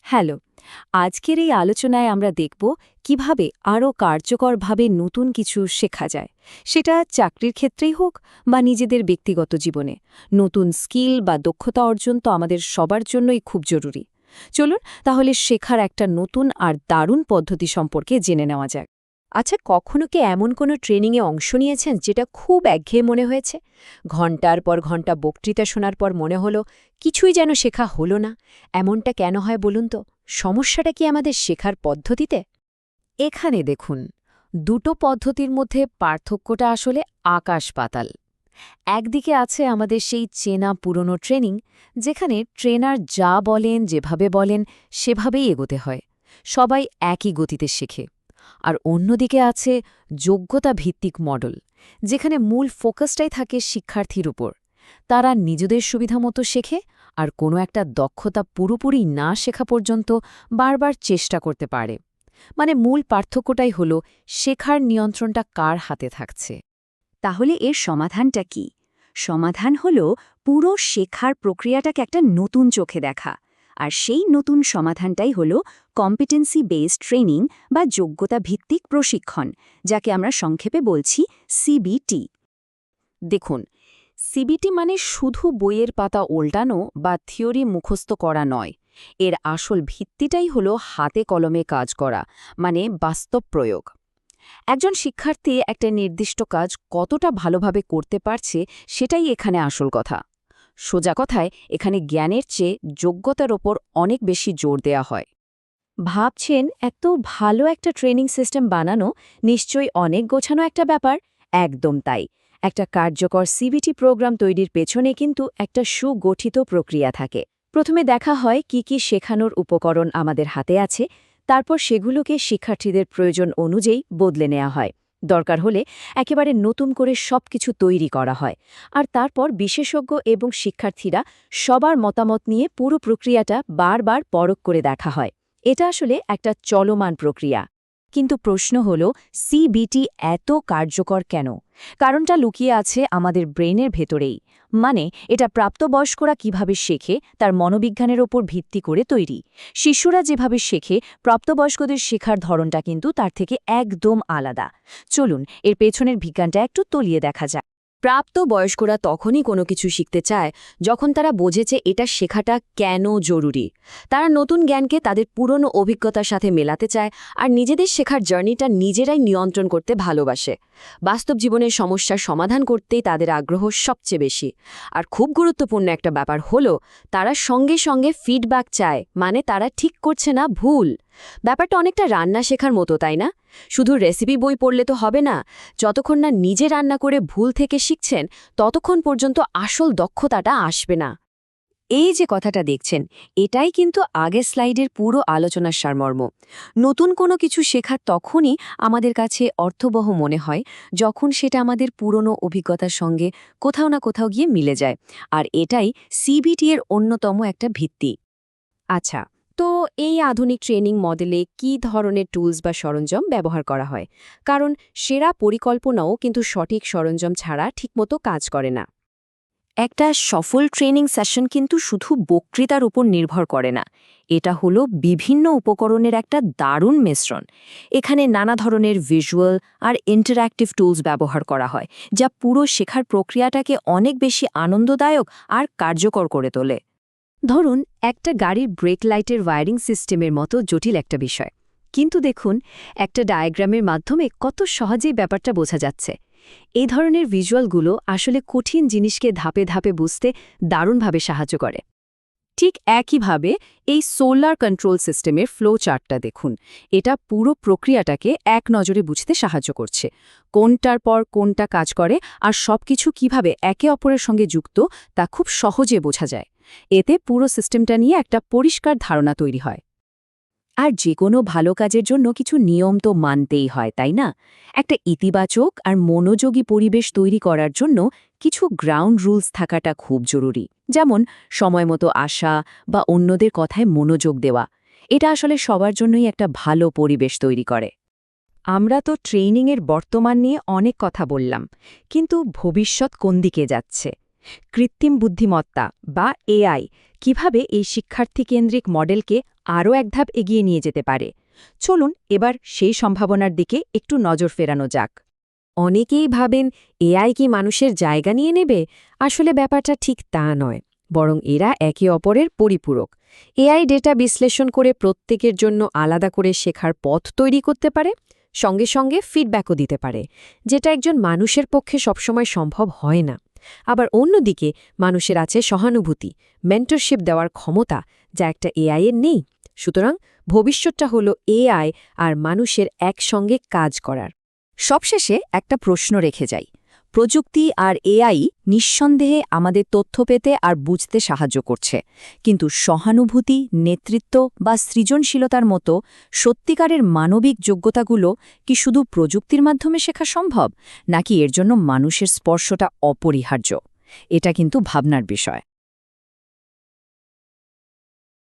Hello. আজকের এই আলোচনায় আমরা দেখব কিভাবে আরও কার্যকরভাবে নতুন কিছু শেখা যায়, সেটা চাকরির ক্ষেত্রেই হোক বা নিজেদের ব্যক্তিগত জীবনে। নতুন স্কিল বা দক্ষতা অর্জন তো আমাদের সবার জন্যই খুব জরুরি। চলুন তাহলে শেখার একটা নতুন আর দারুণ পদ্ধতি সম্পর্কে জেনে নেওয়া যাক। আচ্ছা, কখনো কি এমন কোনো ট্রেনিংয়ে অংশ নিয়েছেন যেটা খুব একঘেয়ে মনে হয়েছে? ঘন্টার পর ঘন্টা বক্তৃতা শোনার পর মনে হলো কিছুই যেন শেখা হলো না। এমনটা কেন হয় বলুন তো? সমস্যাটা কি আমাদের শেখার পদ্ধতিতে? এখানে দেখুন, দুটো পদ্ধতির মধ্যে পার্থক্যটা আসলে আকাশ পাতাল। একদিকে আছে আমাদের সেই চেনা পুরনো ট্রেনিং, যেখানে ট্রেনার যা বলেন, যেভাবে বলেন সেভাবেই এগোতে হয়, সবাই একই গতিতে শেখে। আর অন্যদিকে আছে যোগ্যতা ভিত্তিক মডেল, যেখানে মূল ফোকাসটাই থাকে শিক্ষার্থীর উপর। তারা নিজেদের সুবিধামতো শেখে আর কোনো একটা দক্ষতা পুরোপুরি না শেখা পর্যন্ত বারবার চেষ্টা করতে পারে। মানে মূল পার্থক্যটাই হল শেখার নিয়ন্ত্রণটা কার হাতে থাকছে। তাহলে এর সমাধানটা কি? সমাধান হল পুরো শেখার প্রক্রিয়াটাকে একটা নতুন চোখে দেখা। আর সেই নতুন সমাধানটাই হল কম্পিটেন্সি বেসড ট্রেনিং বা যোগ্যতা ভিত্তিক প্রশিক্ষণ, যাকে আমরা সংক্ষেপে বলছি সিবিটি। দেখুন, সিবিটি মানে শুধু বইয়ের পাতা উল্টানো বা থিওরি মুখস্থ করা নয়। এর আসল ভিত্তিটাই হলো হাতে কলমে কাজ করা, মানে বাস্তব প্রয়োগ। একজন শিক্ষার্থী একটা নির্দিষ্ট কাজ কতটা ভালোভাবে করতে পারছে, সেটাই এখানে আসল কথা। সোজা কথায়, এখানে জ্ঞানের চেয়ে যোগ্যতার ওপর অনেক বেশি জোর দেয়া হয়। ভাবছেন এত ভালো একটা ট্রেনিং সিস্টেম বানানো নিশ্চয়ই অনেক গোছানো একটা ব্যাপার। একদম তাই। একটা কার্যকর সিবিটি প্রোগ্রাম তৈরির পেছনে কিন্তু একটা সুগঠিত প্রক্রিয়া থাকে। প্রথমে দেখা হয় কি কি শেখানোর উপকরণ আমাদের হাতে আছে, তারপর সেগুলোকে শিক্ষার্থীদের প্রয়োজন অনুযায়ী বদলে নেওয়া হয়। দরকার হলে একেবারে নতুন করে সবকিছু তৈরি করা হয়। আর তারপর বিশেষজ্ঞ এবং শিক্ষার্থীরা সবার মতামত নিয়ে পুরো প্রক্রিয়াটা বারবার পরখ করে দেখা হয়। এটা আসলে একটা চলমান প্রক্রিয়া। কিন্তু প্রশ্ন হল, সিবিটি এত কার্যকর কেন? কারণটা লুকিয়ে আছে আমাদের ব্রেনের ভেতরেই। মানে এটা প্রাপ্তবয়স্করা কিভাবে শেখে তার মনোবিজ্ঞানের ওপর ভিত্তি করে তৈরি। শিশুরা যেভাবে শেখে, প্রাপ্তবয়স্কদের শেখার ধরনটা কিন্তু তার থেকে একদম আলাদা। চলুন এর পেছনের বিজ্ঞানটা একটু তলিয়ে দেখা যাক। প্রাপ্তবয়স্করা তখনই কোনো কিছু শিখতে চায় যখন তারা বোঝেছে এটা শেখাটা কেন জরুরি। তারা নতুন জ্ঞানকে তাদের পুরনো অভিজ্ঞতার সাথে মেলাতে চায় আর নিজেদের শেখার জার্নিটা নিজেরাই নিয়ন্ত্রণ করতে ভালোবাসে। বাস্তব জীবনের সমস্যার সমাধান করতেই তাদের আগ্রহ সবচেয়ে বেশি। আর খুব গুরুত্বপূর্ণ একটা ব্যাপার হলো, তারা সঙ্গে সঙ্গে ফিডব্যাক চায়, মানে তারা ঠিক করছে না ভুল। ব্যাপারটা অনেকটা রান্না শেখার মতো, তাই না? শুধু রেসিপি বই পড়লে তো হবে না। যতক্ষণ না নিজে রান্না করে ভুল থেকে শিখছেন, ততক্ষণ পর্যন্ত আসল দক্ষতাটা আসবে না। এই যে কথাটা দেখছেন, এটাই কিন্তু আগের স্লাইডের পুরো আলোচনার সারমর্ম। নতুন কোনো কিছু শেখার তখনই আমাদের কাছে অর্থবহ মনে হয় যখন সেটা আমাদের পুরনো অভিজ্ঞতার সঙ্গে কোথাও না কোথাও গিয়ে মিলে যায়। আর এটাই সিবিটি এর অন্যতম একটা ভিত্তি। আচ্ছা, তো এই আধুনিক ট্রেনিং মডেলে কী ধরনের টুলস বা সরঞ্জাম ব্যবহার করা হয়? কারণ সেরা পরিকল্পনাও কিন্তু সঠিক সরঞ্জাম ছাড়া ঠিকমতো কাজ করে না। একটা সফল ট্রেনিং সেশন কিন্তু শুধু বক্তৃতার উপর নির্ভর করে না। এটা হলো বিভিন্ন উপকরণের একটা দারুণ মিশ্রণ। এখানে নানা ধরনের ভিজুয়াল আর ইন্টারঅ্যাক্টিভ টুলস ব্যবহার করা হয়, যা পুরো শেখার প্রক্রিয়াটাকে অনেক বেশি আনন্দদায়ক আর কার্যকর করে তোলে। ধরুন, একটা গাড়ির ব্রেক লাইটের ওয়্যারিং সিস্টেমের মতো জটিল একটা বিষয়, কিন্তু দেখুন একটা ডায়াগ্রামের মাধ্যমে কত সহজেই ব্যাপারটা বোঝা যাচ্ছে। এই ধরনের ভিজুয়ালগুলো আসলে কঠিন জিনিসকে ধাপে ধাপে বুঝতে দারুণভাবে সাহায্য করে। ঠিক একইভাবে এই সোলার কন্ট্রোল সিস্টেমের ফ্লো চার্টটা দেখুন। এটা পুরো প্রক্রিয়াটাকে এক নজরে বুঝতে সাহায্য করছে। কোনটার পর কোনটা কাজ করে আর সবকিছু কিভাবে একে অপরের সঙ্গে যুক্ত, তা খুব সহজে বোঝা যায়। এতে পুরো সিস্টেমটা নিয়ে একটা পরিষ্কার ধারণা তৈরি হয়। আর যে কোনো ভালো কাজের জন্য কিছু নিয়ম তো মানতেই হয়, তাই না? একটা ইতিবাচক আর মনোযোগী পরিবেশ তৈরি করার জন্য কিছু গ্রাউন্ড রুলস থাকাটা খুব জরুরি। যেমন সময়মতো আসা বা অন্যদের কথায় মনোযোগ দেওয়া। এটা আসলে সবার জন্যই একটা ভালো পরিবেশ তৈরি করে। আমরা তো ট্রেনিংয়ের বর্তমান নিয়ে অনেক কথা বললাম, কিন্তু ভবিষ্যৎ কোন দিকে যাচ্ছে? কৃত্রিম বুদ্ধিমত্তা বা এআই কিভাবে এই শিক্ষার্থী-কেন্দ্রিক মডেলকে আরও এক ধাপ এগিয়ে নিয়ে যেতে পারে। চলুন এবার সেই সম্ভাবনার দিকে একটু নজর ফেরানো যাক। অনেকেই ভাবেন এআই কি মানুষের জায়গা নিয়ে নেবে। আসলে ব্যাপারটা ঠিক তা নয়, বরং এরা একে অপরের পরিপূরক। এআই ডেটা বিশ্লেষণ করে প্রত্যেকের জন্য আলাদা করে শেখার পথ তৈরি করতে পারে, সঙ্গে সঙ্গে ফিডব্যাকও দিতে পারে, যেটা একজন মানুষের পক্ষে সবসময় সম্ভব হয় না। আবার অন্যদিকে মানুষের আছে সহানুভূতি, মেন্টরশিপ দেওয়ার ক্ষমতা, যা একটা এআই এর নেই। সুতরাং ভবিষ্যৎটা হলো এআই আর মানুষের একসঙ্গে কাজ করার। সবশেষে একটা প্রশ্ন রেখে যাই। প্রযুক্তি আর এআই নিঃসন্দেহে আমাদের তথ্য পেতে আর বুঝতে সাহায্য করছে, কিন্তু সহানুভূতি, নেতৃত্ব বা সৃজনশীলতার মতো সত্যিকারের মানবিক যোগ্যতাগুলো কি শুধু প্রযুক্তির মাধ্যমে শেখা সম্ভব, নাকি এর জন্য মানুষের স্পর্শটা অপরিহার্য? এটা কিন্তু ভাবনার বিষয়।